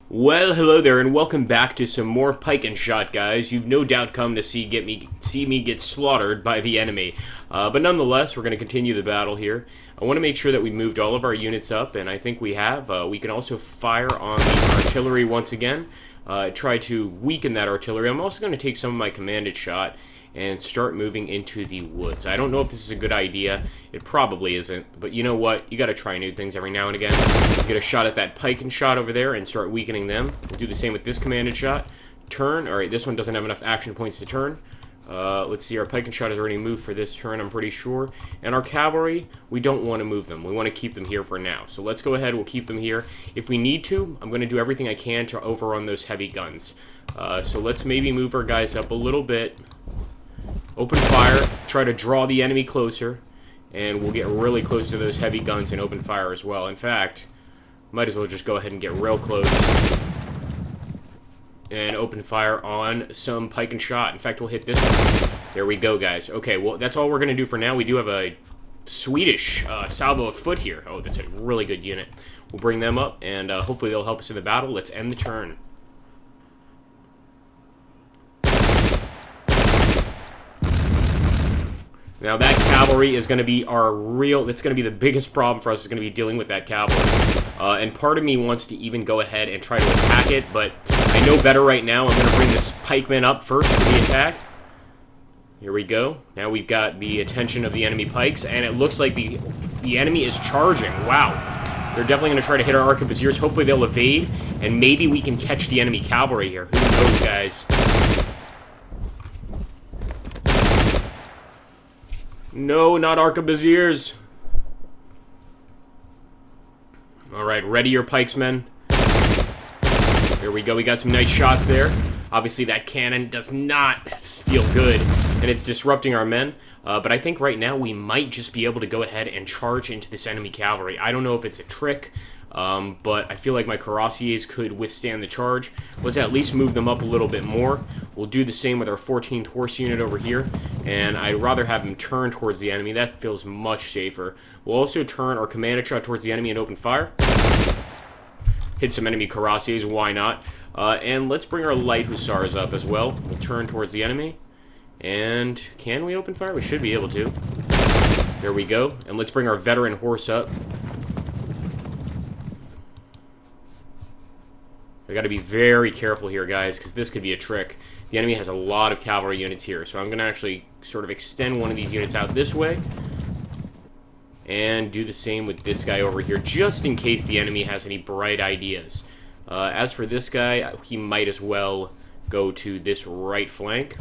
Well, hello there, and welcome back to some more Pike and Shot, guys. You've no doubt come to see me get slaughtered by the enemy. But nonetheless, we're going to continue the battle here. I want to make sure that we moved all of our units up, and I think we have. We can also fire on the artillery once again. Try to weaken that artillery. I'm also going to take some of my commanded shot and start moving into the woods. I don't know if this is a good idea. It probably isn't, but you know what? You gotta try new things every now and again. Get a shot at that pike and shot over there and start weakening them. We'll do the same with this commanded shot. Turn. Alright, this one doesn't have enough action points to turn. Let's see, our pike and shot has already moved for this turn, I'm pretty sure. And our cavalry, we don't want to move them. We want to keep them here for now. So let's go ahead, we'll keep them here. If we need to, I'm going to do everything I can to overrun those heavy guns. So let's maybe move our guys up a little bit. Open fire, try to draw the enemy closer, and we'll get really close to those heavy guns and open fire as well. In fact, might as well just go ahead and get real close and open fire on some pike and shot. In fact, we'll hit this one. There we go, guys. Okay, well, that's all we're going to do for now. We do have a Swedish salvo of foot here. Oh, that's a really good unit. We'll bring them up, and hopefully they'll help us in the battle. Let's end the turn. Now that cavalry is going to be it's going to be the biggest problem for us is going to be dealing with that cavalry. And part of me wants to even go ahead and try to attack it, but I know better right now. I'm going to bring this pikeman up first for the attack. Here we go. Now we've got the attention of the enemy pikes, and it looks like the enemy is charging. Wow. They're definitely going to try to hit our arquebusiers. Hopefully they'll evade, and maybe we can catch the enemy cavalry here. Who knows, guys? No, not arquebusiers. Alright, ready your pikes, men. Here we go, we got some nice shots there. Obviously that cannon does not feel good, and it's disrupting our men. But I think right now we might just be able to go ahead and charge into this enemy cavalry. I don't know if it's a trick, but I feel like my cuirassiers could withstand the charge. Let's at least move them up a little bit more. We'll do the same with our 14th horse unit over here, and I'd rather have them turn towards the enemy. That feels much safer. We'll also turn our commanded shot towards the enemy and open fire. Hit some enemy cuirassiers, why not? And let's bring our light hussars up as well. We'll turn towards the enemy. And can we open fire? We should be able to. There we go. And let's bring our veteran horse up. I got to be very careful here, guys, because this could be a trick. The enemy has a lot of cavalry units here, so I'm going to actually sort of extend one of these units out this way. And do the same with this guy over here, just in case the enemy has any bright ideas. As for this guy, he might as well go to this right flank.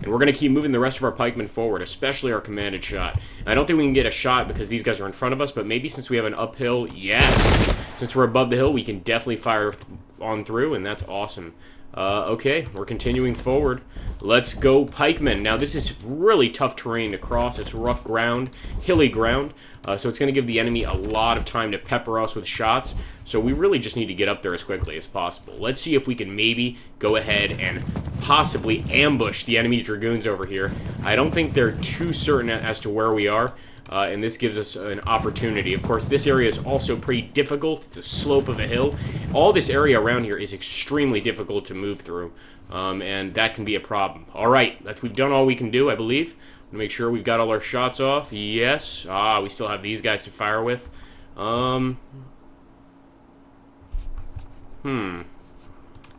And we're going to keep moving the rest of our pikemen forward, especially our commanded shot. I don't think we can get a shot because these guys are in front of us, but maybe since we have an uphill, yes! Since we're above the hill, we can definitely fire on through, and that's awesome. Okay, we're continuing forward. Let's go pikemen. Now, this is really tough terrain to cross. It's rough ground, hilly ground, so it's going to give the enemy a lot of time to pepper us with shots, so we really just need to get up there as quickly as possible. Let's see if we can maybe go ahead and possibly ambush the enemy dragoons over here. I don't think they're too certain as to where we are, and this gives us an opportunity. Of course, this area is also pretty difficult. It's a slope of a hill. All this area around here is extremely difficult to move through, and that can be a problem. All right, we've done all we can do, I believe. I'm going to make sure we've got all our shots off. Yes. We still have these guys to fire with. Do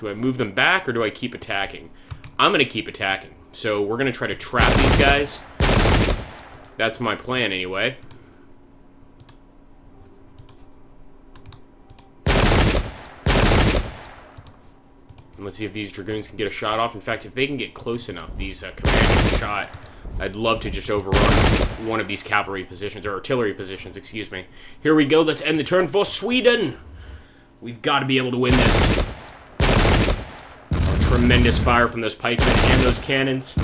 I move them back, or do I keep attacking? I'm going to keep attacking. So we're going to try to trap these guys. That's my plan, anyway. And let's see if these dragoons can get a shot off. In fact, if they can get close enough, these commanded shot, I'd love to just overrun one of these cavalry positions, or artillery positions, excuse me. Here we go, let's end the turn for Sweden! We've got to be able to win this. Oh, tremendous fire from those pikemen and those cannons.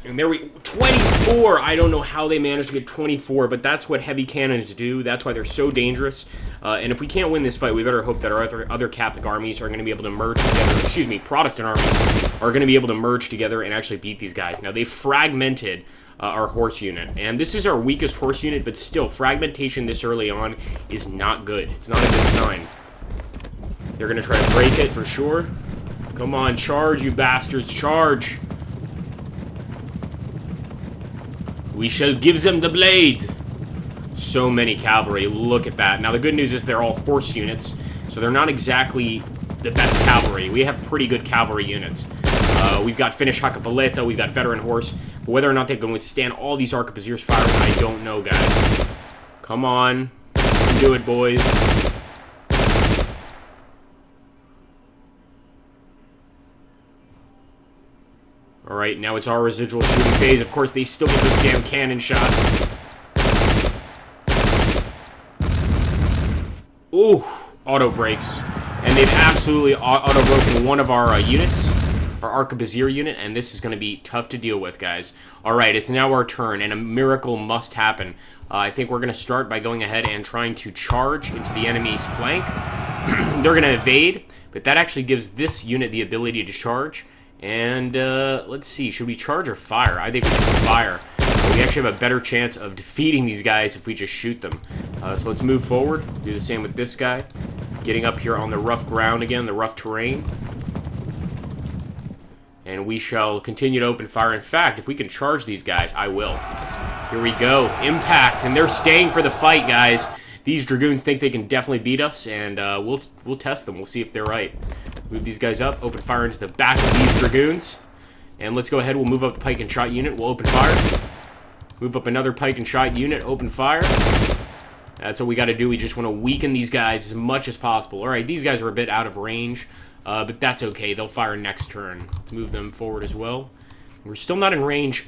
And there 24! I don't know how they managed to get 24, but that's what heavy cannons do. That's why they're so dangerous. And if we can't win this fight, we better hope that our other Catholic armies are going to be able to merge together. Excuse me, Protestant armies are going to be able to merge together and actually beat these guys. Now, they've fragmented our horse unit, and this is our weakest horse unit, but still, fragmentation this early on is not good. It's not a good sign. They're going to try to break it for sure. Come on, charge, you bastards, charge. We shall give them the blade. So many cavalry, look at that. Now, the good news is they're all horse units, so they're not exactly the best cavalry. We have pretty good cavalry units. We've got Finnish Hakapaleta, we've got veteran horse, but whether or not they can withstand all these arquebusiers firing, I don't know, guys. Come on. You can do it, boys. Alright, now it's our residual shooting phase. Of course, they still get those damn cannon shots. Ooh, auto breaks. And they've absolutely auto-broken one of our units, our arquebusier unit, and this is going to be tough to deal with, guys. Alright, it's now our turn, and a miracle must happen. I think we're going to start by going ahead and trying to charge into the enemy's flank. They're going to evade, but that actually gives this unit the ability to charge. And, let's see, should we charge or fire? I think we should fire. We actually have a better chance of defeating these guys if we just shoot them. So let's move forward, do the same with this guy. Getting up here on the rough ground again, the rough terrain. And we shall continue to open fire. In fact, if we can charge these guys, I will. Here we go, impact, and they're staying for the fight, guys. These Dragoons think they can definitely beat us, and we'll test them. We'll see if they're right. Move these guys up, open fire into the back of these Dragoons. And let's go ahead, we'll move up the Pike and Shot unit, we'll open fire. Move up another Pike and Shot unit, open fire. That's what we got to do, we just want to weaken these guys as much as possible. Alright, these guys are a bit out of range, but that's okay, they'll fire next turn. Let's move them forward as well. We're still not in range,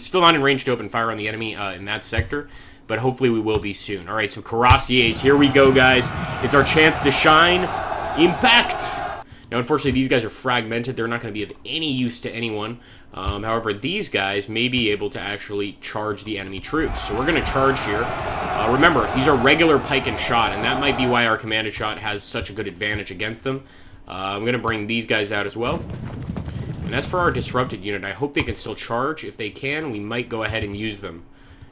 still not in range to open fire on the enemy in that sector, but hopefully we will be soon. Alright, so Cuirassiers, here we go, guys. It's our chance to shine. Impact! Now, unfortunately, these guys are fragmented. They're not going to be of any use to anyone. However, these guys may be able to actually charge the enemy troops. So we're going to charge here. Remember, these are regular Pike and Shot, and that might be why our commanded shot has such a good advantage against them. I'm going to bring these guys out as well. And as for our disrupted unit, I hope they can still charge. If they can, we might go ahead and use them.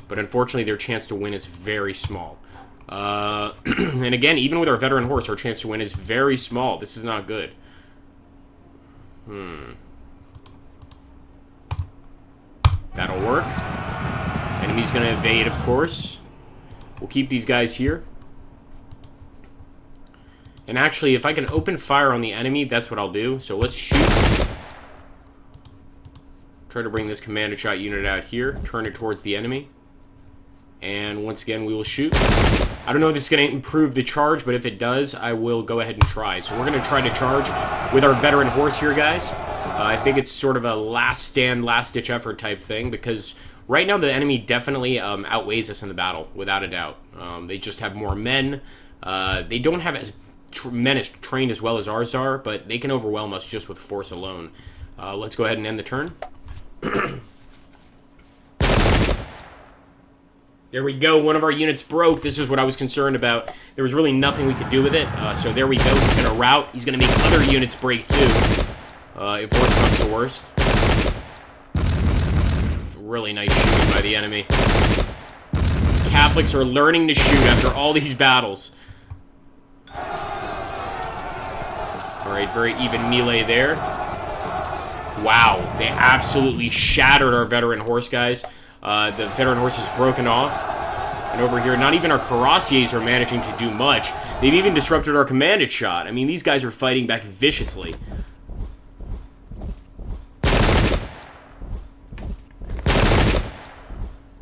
But unfortunately, their chance to win is very small. And again, even with our veteran horse, our chance to win is very small. This is not good. That'll work. Enemy's going to evade, of course. We'll keep these guys here. And actually, if I can open fire on the enemy, that's what I'll do. So let's shoot. Try to bring this commanded shot unit out here. Turn it towards the enemy. And once again, we will shoot. I don't know if this is going to improve the charge, but if it does, I will go ahead and try. So we're going to try to charge with our veteran horse here, guys. I think it's sort of a last stand, last ditch effort type thing, because right now the enemy definitely outweighs us in the battle, without a doubt. They just have more men. They don't have as men as trained as well as ours are, but they can overwhelm us just with force alone. Let's go ahead and end the turn. There we go, one of our units broke. This is what I was concerned about. There was really nothing we could do with it. So there we go, he's going to rout. He's going to make other units break too. If worse comes to worst. Really nice shooting by the enemy. Catholics are learning to shoot after all these battles. Alright, very even melee there. Wow, they absolutely shattered our veteran horse, guys. The veteran horse is broken off. And over here, not even our Cuirassiers are managing to do much. They've even disrupted our commanded shot. I mean, these guys are fighting back viciously.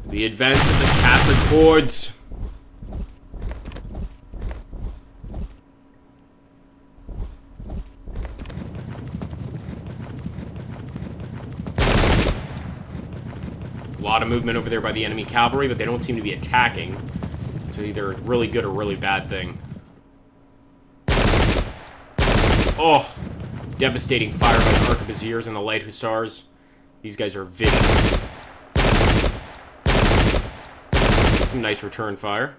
The advance of the Catholic hordes. A lot of movement over there by the enemy cavalry, but they don't seem to be attacking. It's either really good or really bad thing. Oh! Devastating fire by the arquebusiers and the light hussars. These guys are vicious. Some nice return fire.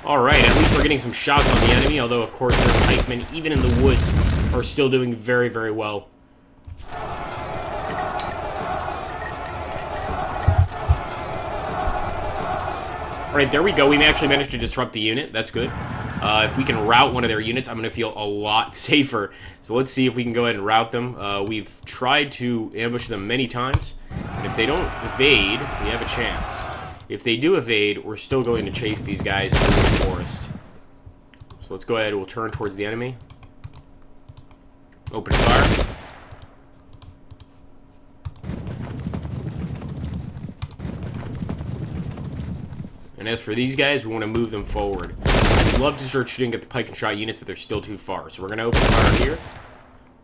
Alright, at least we're getting some shots on the enemy, although of course their pikemen, even in the woods, are still doing very, very well. Alright, there we go. We actually managed to disrupt the unit. That's good. If we can rout one of their units, I'm going to feel a lot safer. So let's see if we can go ahead and rout them. We've tried to ambush them many times. And if they don't evade, we have a chance. If they do evade, we're still going to chase these guys through the forest. So let's go ahead. We'll turn towards the enemy. Open fire. And as for these guys, we want to move them forward. I'd love to start shooting at the pike and shot units, but they're still too far. So we're going to open fire here.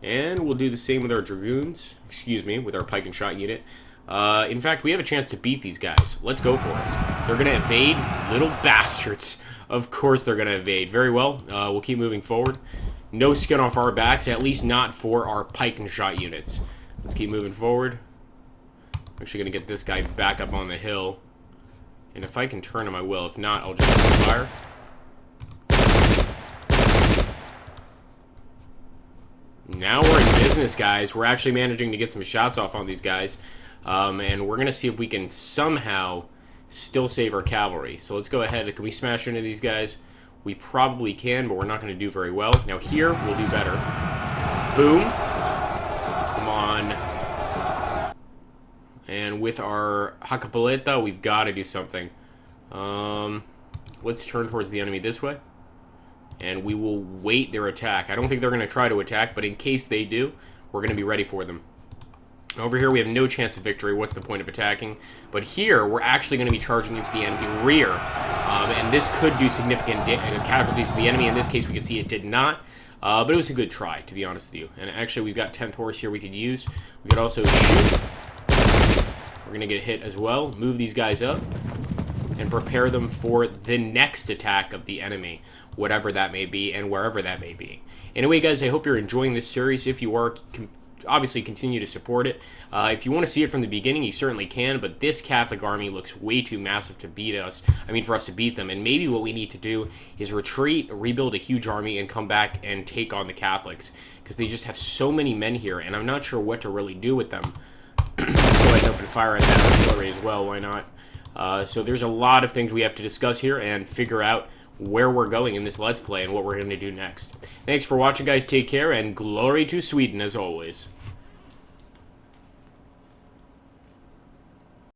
And we'll do the same with our dragoons. Excuse me, with our pike and shot unit. In fact, we have a chance to beat these guys. Let's go for it. They're going to evade. Little bastards. Of course they're going to evade. Very well. We'll keep moving forward. No skin off our backs, at least not for our pike and shot units. Let's keep moving forward. I'm actually going to get this guy back up on the hill. And if I can turn him, I will. If not, I'll just open fire. Now we're in business, guys. We're actually managing to get some shots off on these guys. And we're going to see if we can somehow still save our cavalry. So let's go ahead. Can we smash into these guys? We probably can, but we're not going to do very well. Now here, we'll do better. Boom. Come on. And with our Hakapaleta, we've got to do something. Let's turn towards the enemy this way. And we will wait their attack. I don't think they're going to try to attack, but in case they do, we're going to be ready for them. Over here, we have no chance of victory. What's the point of attacking? But here, we're actually going to be charging into the enemy rear. And this could do significant casualties to the enemy. In this case, we can see it did not. But it was a good try, to be honest with you. And actually, we've got 10th horse here we could use. We could also shoot. We're going to get hit as well. Move these guys up. And prepare them for the next attack of the enemy. Whatever that may be, and wherever that may be. Anyway, guys, I hope you're enjoying this series. If you are, obviously continue to support it. If you want to see it from the beginning, you certainly can, but this Catholic army looks way too massive to beat us. I mean, for us to beat them. And maybe what we need to do is retreat, rebuild a huge army, and come back and take on the Catholics. Because they just have so many men here, and I'm not sure what to really do with them. Let's go ahead and open fire at that artillery as well, why not? So there's a lot of things we have to discuss here and figure out where we're going in this Let's Play and what we're going to do next. Thanks for watching, guys. Take care, and glory to Sweden as always.